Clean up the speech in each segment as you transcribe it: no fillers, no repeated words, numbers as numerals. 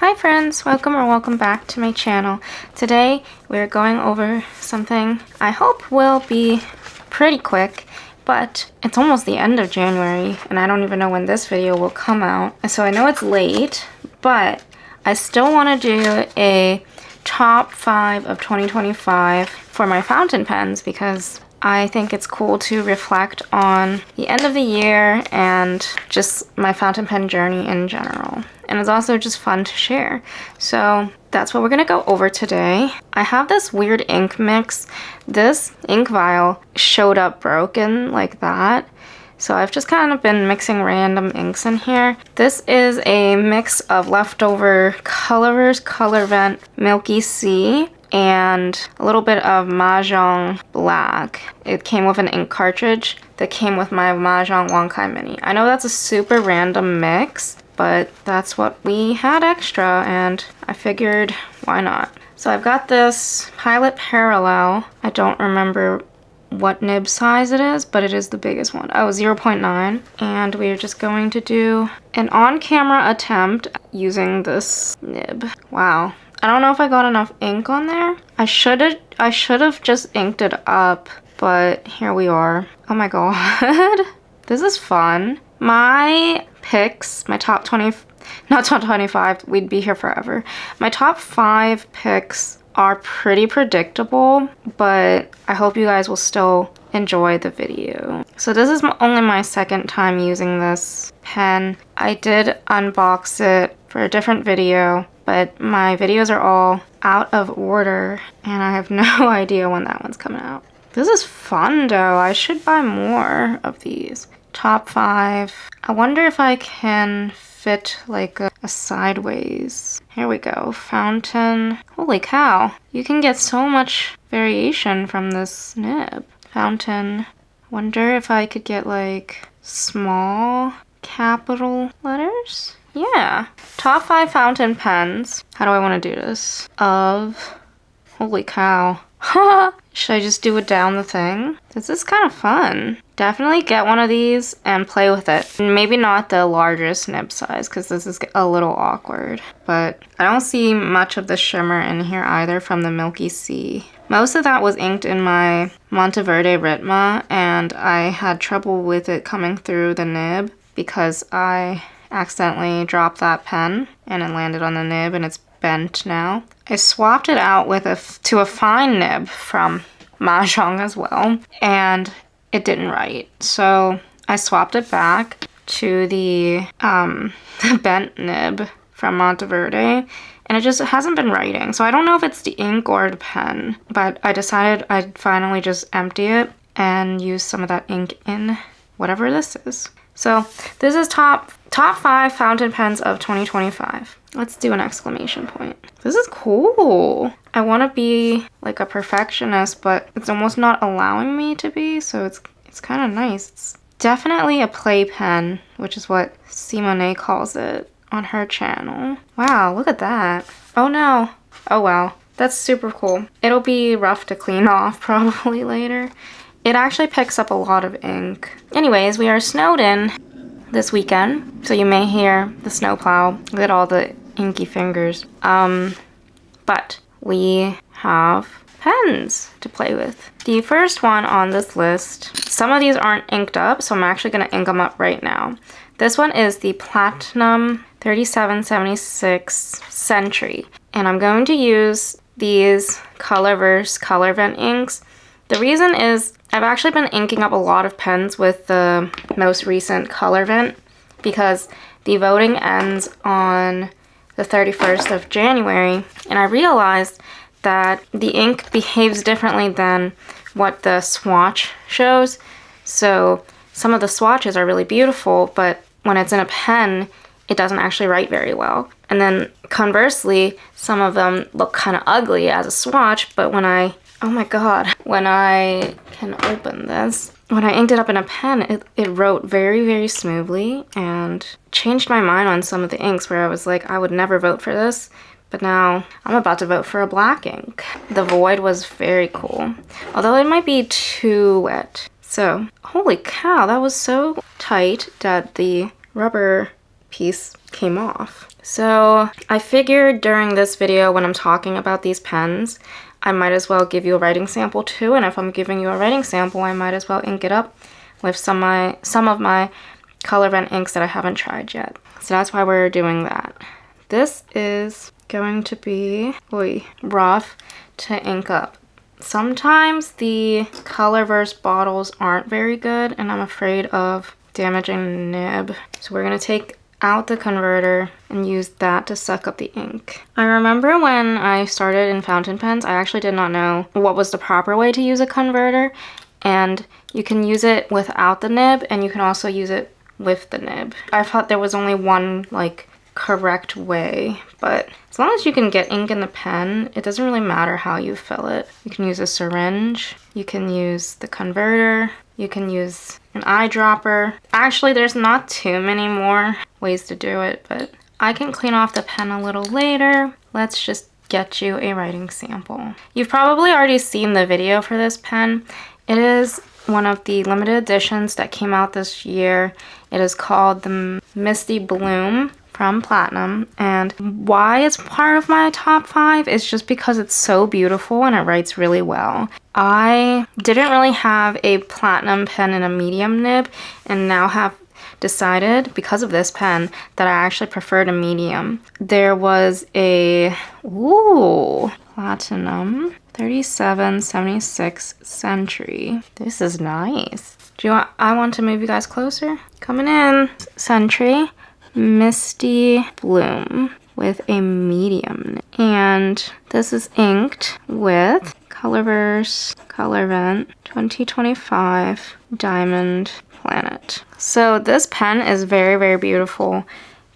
Hi friends, welcome or welcome back to my channel. Today we're going over something I hope will be pretty quick, but it's almost the end of January and I don't even know when this video will come out. So I know it's late, but I still want to do a top 5 of 2025 for my fountain pens because I think it's cool to reflect on the end of the year and just my fountain pen journey in general. And it's also just fun to share. So that's what we're gonna go over today. I have this weird ink mix. This ink vial showed up broken like that. So I've just kind of been mixing random inks in here. This is a mix of leftover Colorverse Color Vent Milky Sea and a little bit of Mahjong Black. It came with an ink cartridge that came with my Mahjong Wonkai Mini. I know that's a super random mix, but that's what we had extra and I figured why not. So I've got this Pilot Parallel. I don't remember what nib size it is, but it is the biggest one. Oh, 0.9. And we're just going to do an on-camera attempt using this nib. Wow. I don't know if I got enough ink on there. I should have just inked it up, but here we are. Oh my god. This is fun. My picks, my top 20, not top 25, we'd be here forever. My top 5 picks are pretty predictable, but I hope you guys will still enjoy the video. So this is only my second time using this pen. I did unbox it for a different video, but my videos are all out of order and I have no idea when that one's coming out. This is fun though. I should buy more of these. Top 5. I wonder if I can fit like a sideways. Here we go. Fountain. Holy cow. You can get so much variation from this nib. Fountain. Wonder if I could get like small capital letters? Yeah. Top 5 fountain pens. How do I want to do this? Holy cow. Should I just do it down the thing? This is kind of fun. Definitely get one of these and play with it. Maybe not the largest nib size because this is a little awkward. But I don't see much of the shimmer in here either from the Milky Sea. Most of that was inked in my Monteverde Ritma and I had trouble with it coming through the nib because I accidentally dropped that pen and it landed on the nib and it's bent now. I swapped it out with to a fine nib from Mahjong as well and it didn't write. So I swapped it back to the bent nib from Monteverde and it just hasn't been writing. So I don't know if it's the ink or the pen, but I decided I'd finally just empty it and use some of that ink in whatever this is. So this is top 5 fountain pens of 2025. Let's do an exclamation point. This is cool. I want to be like a perfectionist, but it's almost not allowing me to be, so it's kind of nice. It's definitely a play pen, which is what Simone calls it on her channel. Wow, look at that. Oh no. Oh wow. That's super cool. It'll be rough to clean off probably later. It actually picks up a lot of ink. Anyways, we are snowed in this weekend, so you may hear the snowplow. Look at all the inky fingers. But we have pens to play with. The first one on this list, some of these aren't inked up, so I'm actually going to ink them up right now. This one is the Platinum 3776 Century, and I'm going to use these Colorverse Color Vent inks. The reason is I've actually been inking up a lot of pens with the most recent Color Vent because the voting ends on the 31st of January and I realized that the ink behaves differently than what the swatch shows. So some of the swatches are really beautiful, but when it's in a pen, it doesn't actually write very well. And then conversely, some of them look kind of ugly as a swatch, but when I can open this, when I inked it up in a pen, it wrote very, very smoothly and changed my mind on some of the inks where I was like, I would never vote for this, but now I'm about to vote for a black ink. The Void was very cool, although it might be too wet. So, holy cow, that was so tight that the rubber piece came off. So I figured during this video when I'm talking about these pens, I might as well give you a writing sample too, and if I'm giving you a writing sample, I might as well ink it up with some of my Color Vent inks that I haven't tried yet. So that's why we're doing that. This is going to be rough to ink up. Sometimes the Colorverse bottles aren't very good, and I'm afraid of damaging the nib. So we're gonna take out the converter and use that to suck up the ink. I remember when I started in fountain pens, I actually did not know what was the proper way to use a converter, and you can use it without the nib and you can also use it with the nib. I thought there was only one like correct way, but as long as you can get ink in the pen, it doesn't really matter how you fill it. You can use a syringe, you can use the converter, you can use an eyedropper. Actually, there's not too many more ways to do it, but I can clean off the pen a little later. Let's just get you a writing sample. You've probably already seen the video for this pen. It is one of the limited editions that came out this year. It is called the Misty Bloom from Platinum, and why it's part of my top 5 is just because it's so beautiful and it writes really well. I didn't really have a Platinum pen in a medium nib, and now have decided because of this pen that I actually preferred a medium. There was a Platinum 3776 Century. This is nice. I want to move you guys closer? Coming in. Century Misty Bloom with a medium, and this is inked with Colorverse Color Vent 2025 Diamond Planet. So this pen is very, very beautiful.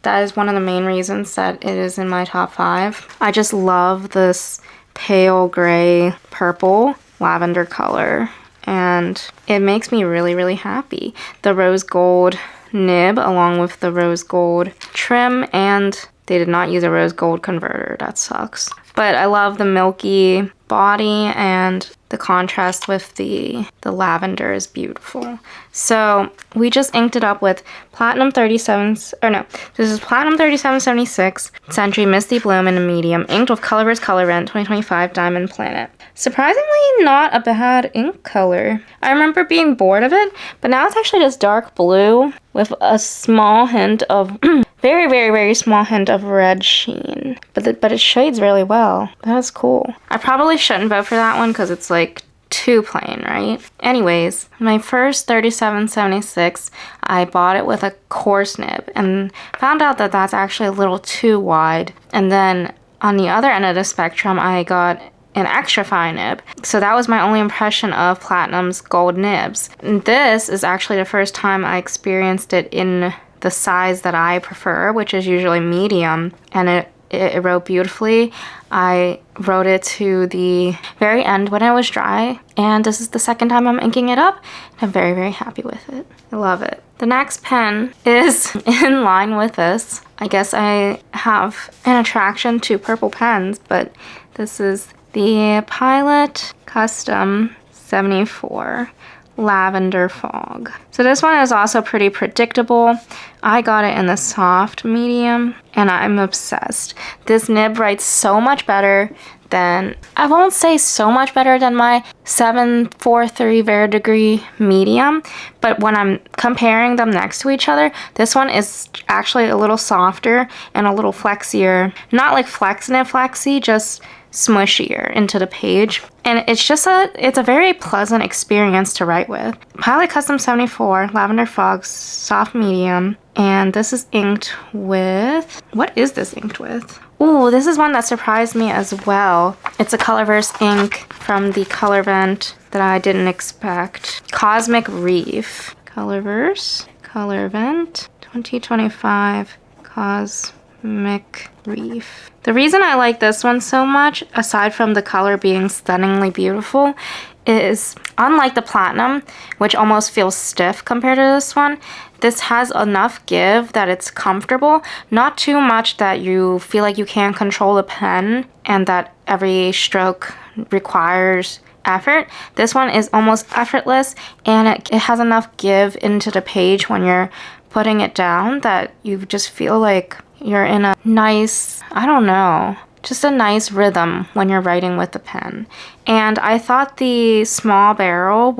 That is one of the main reasons that it is in my top 5. I just love this pale gray purple lavender color, and it makes me really, really happy. The rose gold nib along with the rose gold trim, and they did not use a rose gold converter. That sucks. But I love the milky body, and the contrast with the lavender is beautiful. So we just inked it up with Platinum 3776 Century Misty Bloom in a medium, inked with Colorverse Color Vent 2025 Diamond Planet. Surprisingly not a bad ink color. I remember being bored of it, but now it's actually just dark blue with a small hint of very, very, very small hint of red sheen. But it shades really well. That's cool. I probably shouldn't vote for that one because it's like too plain, right? Anyways, my first 3776, I bought it with a coarse nib and found out that that's actually a little too wide. And then on the other end of the spectrum, I got an extra fine nib. So that was my only impression of Platinum's gold nibs. And this is actually the first time I experienced it in the size that I prefer, which is usually medium, and it wrote beautifully. I wrote it to the very end when it was dry, and this is the second time I'm inking it up. I'm very, very happy with it. I love it. The next pen is in line with this. I guess I have an attraction to purple pens, but this is the Pilot Custom 74 Lavender Fog. So this one is also pretty predictable. I got it in the soft medium, and I'm obsessed. This nib writes so much better than, I won't say so much better than my 743 Verdigris medium, but when I'm comparing them next to each other, this one is actually a little softer and a little flexier. Not like flexy, just smushier into the page, and it's a very pleasant experience to write with. Pilot Custom 74 Lavender Fog soft medium, and this is inked with, what is this inked with? Ooh, this is one that surprised me as well. It's a Colorverse ink from the Color Vent that I didn't expect. Cosmic Reef. Colorverse Color Vent 2025 Cosmic Reef. The reason I like this one so much, aside from the color being stunningly beautiful, is unlike the Platinum, which almost feels stiff compared to this one, this has enough give that it's comfortable, not too much that you feel like you can't control the pen and that every stroke requires effort. This one is almost effortless, and it has enough give into the page when you're putting it down that you just feel like you're in a nice, I don't know, just a nice rhythm when you're writing with the pen. And I thought the small barrel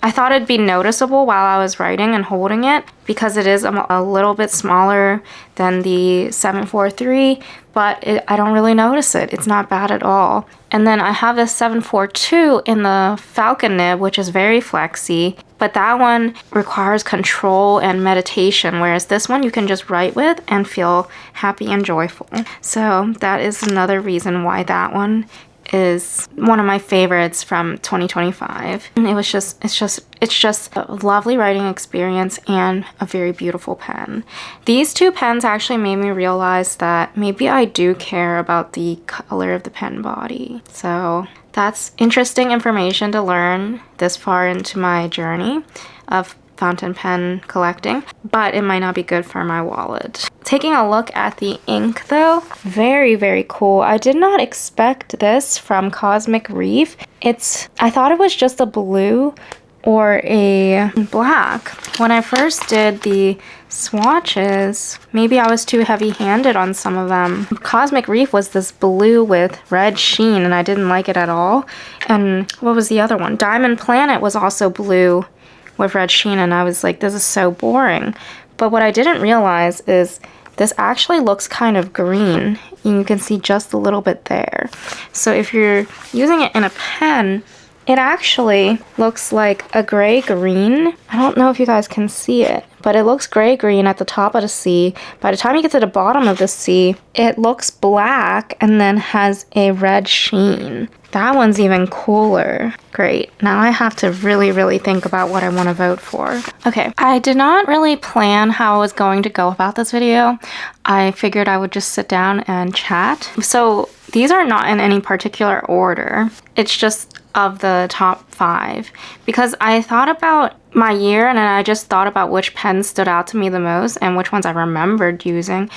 I thought it'd be noticeable while I was writing and holding it because it is a little bit smaller than the 743, but I don't really notice it. It's not bad at all. And then I have this 742 in the Falcon nib, which is very flexy, but that one requires control and meditation, whereas this one you can just write with and feel happy and joyful. So that is another reason why that one is one of my favorites from 2025. And it's just a lovely writing experience and a very beautiful pen. These two pens actually made me realize that maybe I do care about the color of the pen body. So that's interesting information to learn this far into my journey of fountain pen collecting, but it might not be good for my wallet. Taking a look at the ink though, very, very cool. I did not expect this from Cosmic Reef. I thought it was just a blue or a black. When I first did the swatches, maybe I was too heavy-handed on some of them. Cosmic Reef was this blue with red sheen and I didn't like it at all. And what was the other one? Diamond Planet was also blue with red sheen and I was like, this is so boring. But what I didn't realize is this actually looks kind of green and you can see just a little bit there. So if you're using it in a pen, it actually looks like a gray-green. I don't know if you guys can see it, but it looks gray-green at the top of the C. By the time you get to the bottom of the C, it looks black and then has a red sheen. That one's even cooler. Great. Now I have to really, really think about what I want to vote for. Okay, I did not really plan how I was going to go about this video. I figured I would just sit down and chat. So these are not in any particular order. It's just of the top 5 because I thought about my year and then I just thought about which pens stood out to me the most and which ones I remembered using,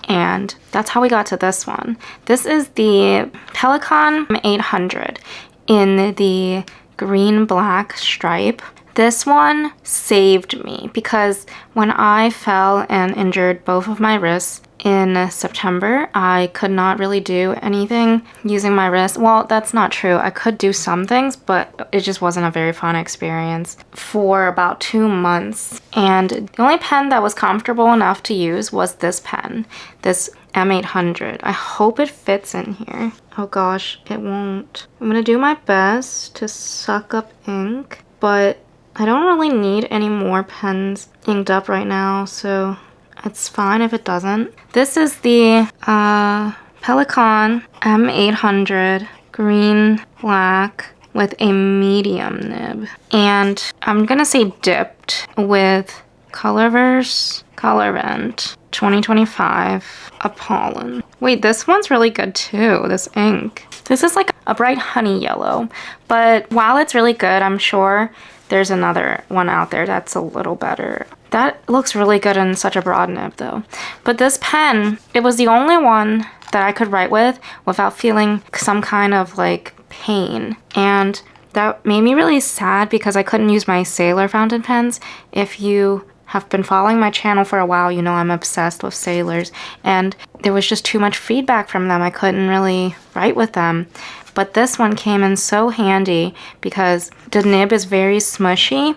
and that's how we got to this one. This is the Pelikan 800 in the green black stripe. This one saved me because when I fell and injured both of my wrists in September, I could not really do anything using my wrist. Well, that's not true. I could do some things, but it just wasn't a very fun experience for about 2 months. And the only pen that was comfortable enough to use was this pen, this M800. I hope it fits in here. Oh gosh, it won't. I'm gonna do my best to suck up ink, but I don't really need any more pens inked up right now, so it's fine if it doesn't. This is the Pelikan M800 green black with a medium nib. And I'm gonna say dipped with Colorverse Colorvent 2025 Apollon. Wait, this one's really good too, this ink. This is like a bright honey yellow, but while it's really good, I'm sure there's another one out there that's a little better. That looks really good in such a broad nib though. But this pen, it was the only one that I could write with without feeling some kind of like pain. And that made me really sad because I couldn't use my Sailor fountain pens. If you have been following my channel for a while, you know I'm obsessed with Sailors. And there was just too much feedback from them. I couldn't really write with them. But this one came in so handy because the nib is very smushy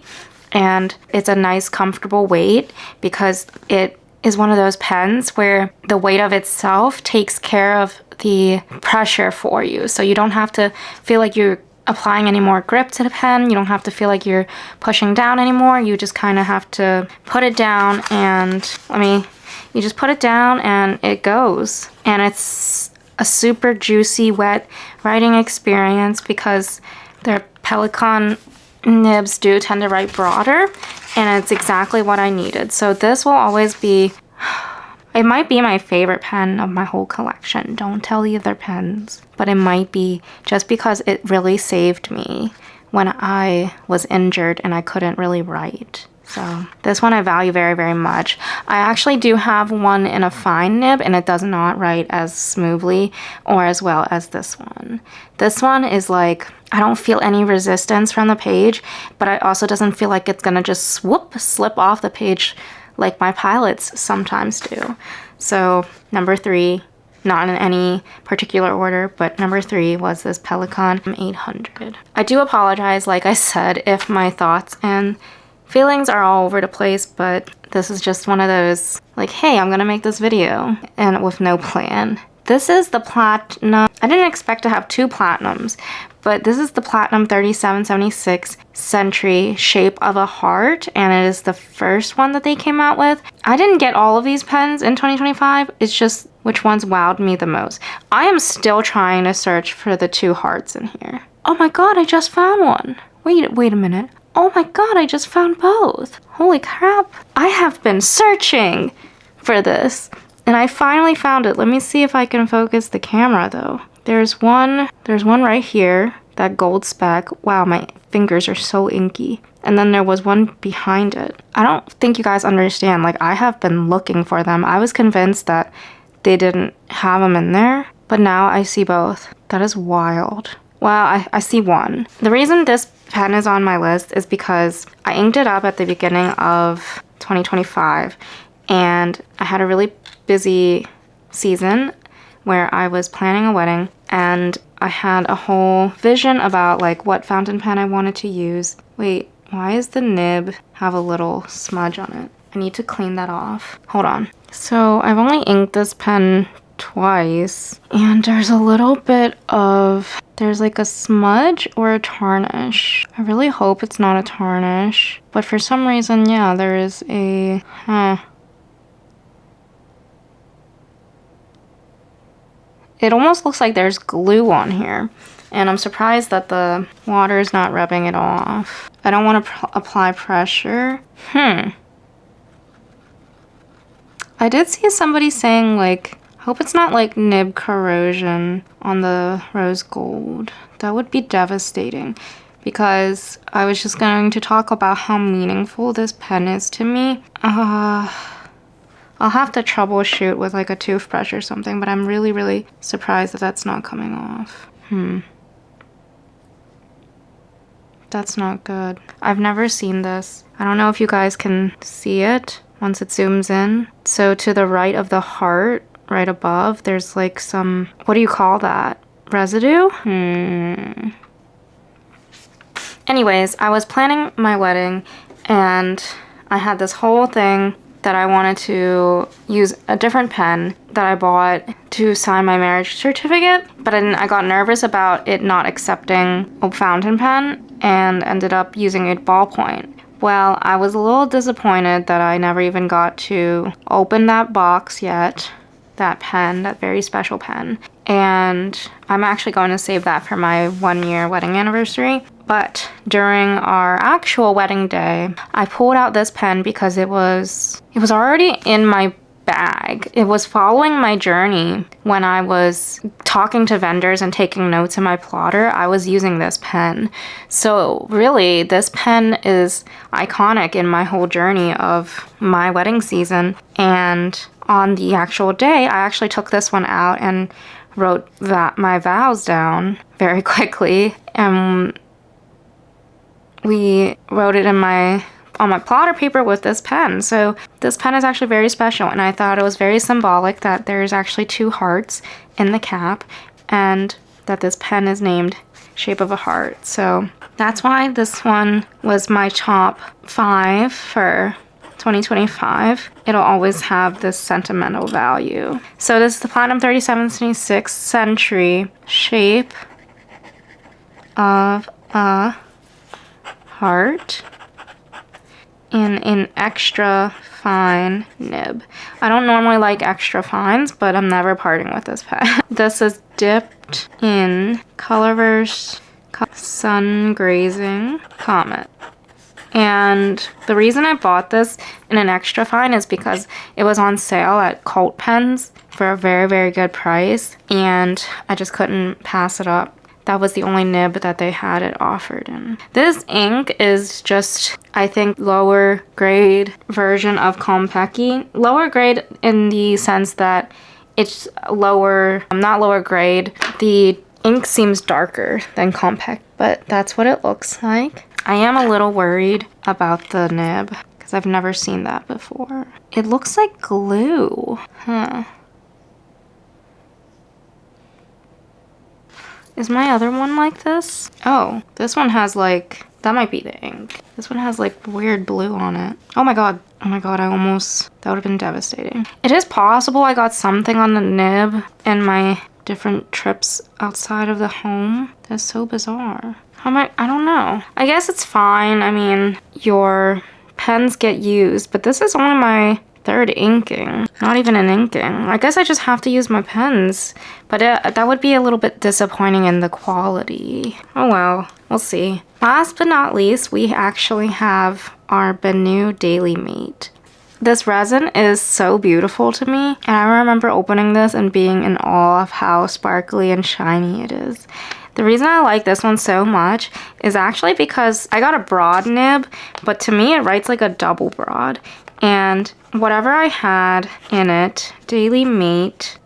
and it's a nice comfortable weight because it is one of those pens where the weight of itself takes care of the pressure for you. So you don't have to feel like you're applying any more grip to the pen. You don't have to feel like you're pushing down anymore. You just kind of have to put it down and you just put it down and it goes. And it's a super juicy, wet writing experience because their Pelikan nibs do tend to write broader, and it's exactly what I needed. So this will always be, it might be my favorite pen of my whole collection. Don't tell the other pens, but it might be just because it really saved me when I was injured and I couldn't really write. So this one I value very, very much. I actually do have one in a fine nib and it does not write as smoothly or as well as this one. This one is like, I don't feel any resistance from the page, but it also doesn't feel like it's gonna just slip off the page like my pilots sometimes do. So number 3, not in any particular order, but number 3 was this Pelikan 800. I do apologize, like I said, if my thoughts and feelings are all over the place, but this is just one of those, like, hey, I'm gonna make this video, and with no plan. This is the platinum. I didn't expect to have 2 platinums, but this is the platinum 3776 Century shape of a heart, and it is the first one that they came out with. I didn't get all of these pens in 2025. It's just which ones wowed me the most. I am still trying to search for the 2 hearts in here. Oh my god, I just found one. Wait a minute. Oh my god, I just found both. Holy crap. I have been searching for this, and I finally found it. Let me see if I can focus the camera though. There's one right here, that gold speck. Wow, my fingers are so inky. And then there was one behind it. I don't think you guys understand. Like, I have been looking for them. I was convinced that they didn't have them in there, but now I see both. That is wild. Wow, I see one. The reason this pen is on my list is because I inked it up at the beginning of 2025, and I had a really busy season where I was planning a wedding, and I had a whole vision about like what fountain pen I wanted to use. Wait, why does the nib have a little smudge on it? I need to clean that off. Hold on. So I've only inked this pen twice, and there's a little bit of, there's like a smudge or a tarnish. I really hope it's not a tarnish, but for some reason, yeah, there is a, It almost looks like there's glue on here, and I'm surprised that the water is not rubbing it off. I don't want to apply pressure. I did see somebody saying, like, hope it's not like nib corrosion on the rose gold. That would be devastating, because I was just going to talk about how meaningful this pen is to me. I'll have to troubleshoot with like a toothbrush or something, but I'm really, really surprised that that's not coming off. That's not good. I've never seen this. I don't know if you guys can see it once it zooms in. So to the right of the heart, right above, there's like some, what do you call that? Residue? Anyways, I was planning my wedding, and I had this whole thing that I wanted to use a different pen that I bought to sign my marriage certificate, but I got nervous about it not accepting a fountain pen and ended up using a ballpoint. Well, I was a little disappointed that I never even got to open that box yet, that pen, that very special pen, and I'm actually going to save that for my 1-year wedding anniversary. But during our actual wedding day, I pulled out this pen because it was already in my bag. It was following my journey. When I was talking to vendors and taking notes in my plotter, I was using this pen. So really, this pen is iconic in my whole journey of my wedding season. And on the actual day, I actually took this one out and wrote my vows down very quickly. And we wrote it on my plotter paper with this pen. So this pen is actually very special, and I thought it was very symbolic that there's actually 2 hearts in the cap, and that this pen is named Shape of a Heart. So that's why this one was my top 5 for 2025. It'll always have this sentimental value. So this is the Platinum 3776 Century Shape of a Heart in an extra fine nib. I don't normally like extra fines, but I'm never parting with this pen. This is dipped in Colorverse Sun Grazing Comet. And the reason I bought this in an extra fine is because it was on sale at Cult Pens for a very, very good price, and I just couldn't pass it up. That was the only nib that they had it offered in. This ink is just, I think, lower grade version of Kompeki. Lower grade in the sense that it's lower, not lower grade. The ink seems darker than Kompeki, but that's what it looks like. I am a little worried about the nib because I've never seen that before. It looks like glue. Huh. Is my other one like this? Oh, this one has like, that might be the ink. This one has like weird blue on it. Oh my god. Oh my god, that would have been devastating. It is possible I got something on the nib in my different trips outside of the home. That's so bizarre. I don't know. I guess it's fine. I mean, your pens get used, but this is only my third inking. Not even an inking. I guess I just have to use my pens, but that would be a little bit disappointing in the quality. Oh well, we'll see. Last but not least, we actually have our Benu Daily Mate. This resin is so beautiful to me, and I remember opening this and being in awe of how sparkly and shiny it is. The reason I like this one so much is actually because I got a broad nib, but to me it writes like a double broad. And whatever I had in it, Daily Mate,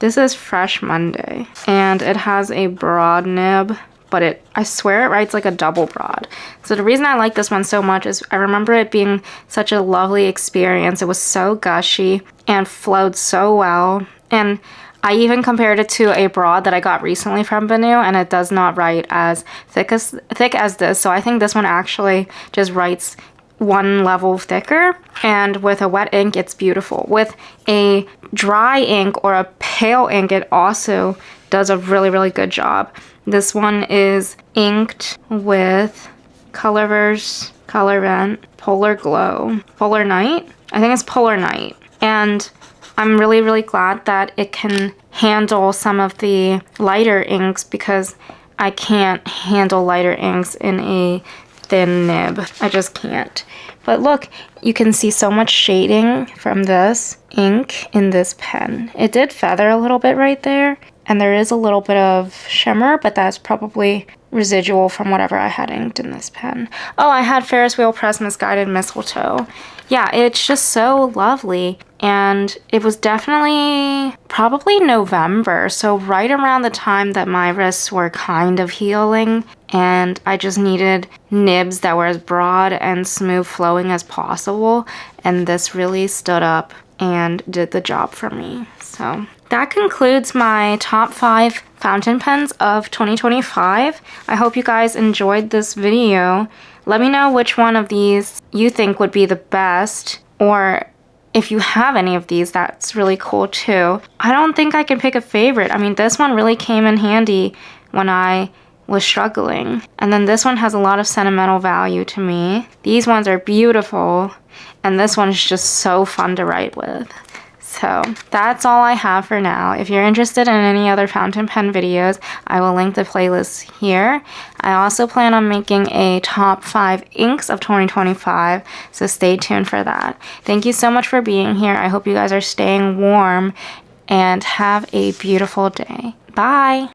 this is Fresh Monday, and it has a broad nib, but I swear it writes like a double broad. So the reason I like this one so much is I remember it being such a lovely experience. It was so gushy and flowed so well. And I even compared it to a broad that I got recently from Benu, and it does not write as thick as this. So I think this one actually just writes one level thicker, and with a wet ink it's beautiful. With a dry ink or a pale ink, it also does a really good job. This one is inked with Colorverse, Color Vent, Polar Glow, Polar Night. I think it's Polar Night. And I'm really glad that it can handle some of the lighter inks, because I can't handle lighter inks in a thin nib. I just can't. But look, you can see so much shading from this ink in this pen. It did feather a little bit right there, and there is a little bit of shimmer, but that's probably residual from whatever I had inked in this pen. Oh, I had Ferris Wheel Press Misguided Mistletoe. Yeah, it's just so lovely. And it was definitely probably November, so right around the time that my wrists were kind of healing, and I just needed nibs that were as broad and smooth flowing as possible, and this really stood up and did the job for me. So that concludes my top 5 fountain pens of 2025. I hope you guys enjoyed this video. Let me know which one of these you think would be the best, or if you have any of these, that's really cool too. I don't think I can pick a favorite. I mean, this one really came in handy when I was struggling. And then this one has a lot of sentimental value to me. These ones are beautiful, and this one is just so fun to write with. So that's all I have for now. If you're interested in any other fountain pen videos, I will link the playlist here. I also plan on making a top 5 inks of 2025, so stay tuned for that. Thank you so much for being here. I hope you guys are staying warm, and have a beautiful day. Bye!